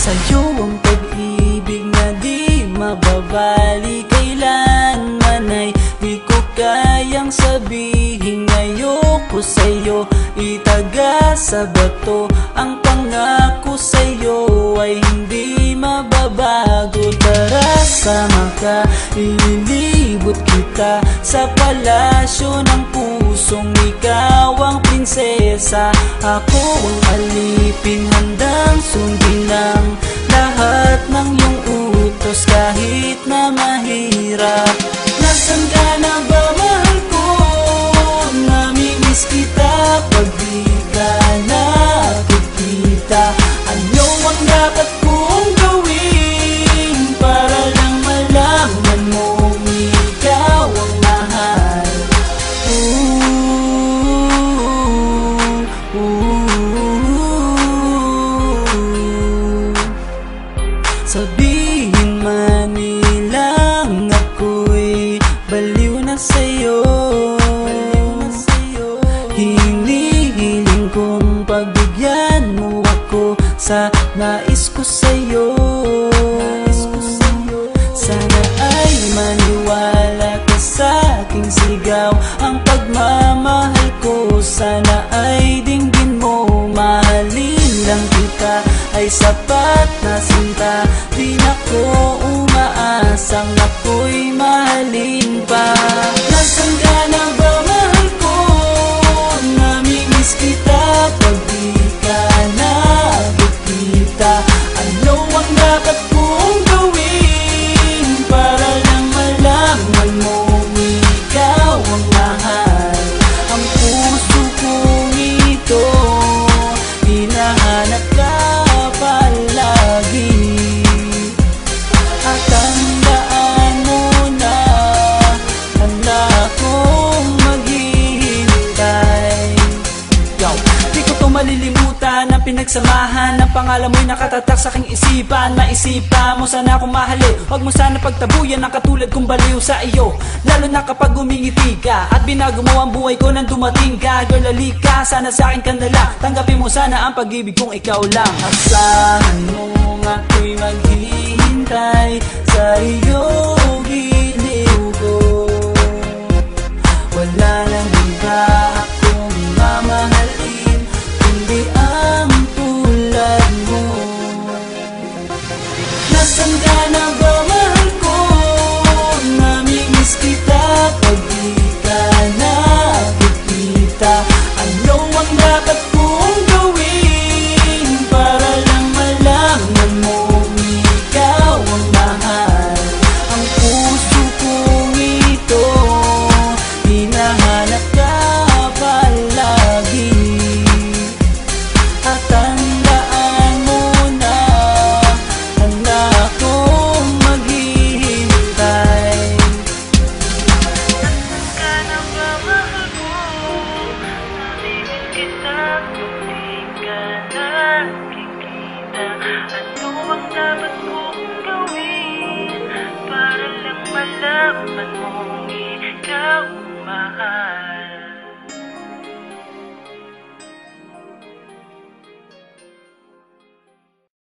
Sa'yo ang pag-ibig na di mababali, kailanman ay di ko kayang sabihin. Ayoko sa'yo itaga sa bato, ang pangako sa'yo ay hindi mababago. Tara sama ka, ililibot kita sa palasyo ng pusong ikaw ang prinsesa. Ako ang alipin, handang sundin ang lahat ng iyong utos kahit na mahirap. Nasaan ka na ba, mahal ko? Namimiss kita pag di ka nakikita. Ano ang dapat kong gawin para lang malaman mo ikaw ang mahal? Sabihin man nilang ako'y baliw na sa'yo, hinihiling kong pagbigyan mo ako sa nais ko sa'yo. Sana ay maniwala ka sa aking sigaw, ang pagmamahal ko sana ay dinggin mo. Mahalin lang kita ay sapat na sinta, di na ko umaasang ako'y mahalin pa. Nasaan ka na ba, mahal ko? Namimiss kita pag di ka nakikita. Ano ang dapat kong gawin para lang malaman mo ikaw ang mahal? Ang puso kong ito hinahanap ka palagi, at tandaan mo na handa akong maghihintay. Yo, di ko to malilimutan ang pinagsamahan ng pangalan mo'y nakatatak sa aking isipan. Maisipan mo sana akong mahalin, huwag mo sana pagtabuyan ang katulad kong baliw sa iyo. Lalo na kapag umingiti ka at binago mo ang buhay ko nang dumating ka. Girl, halika, sana sa akin ka na lang, tanggapin mo sana ang pag-ibig kong ikaw lang. Asahan mo ako'y maghihintay sa iyong giliw ko. Wala nang iba akong mamahalin kundi ang tulad mo. Nasaan ka na ba, mahal ko? Namimiss kita pag di ka nakikita. Ano ang dapat kong gawin para lang malaman mo ikaw ang mahal? Ang puso kong ito hinahanap ka palagi, at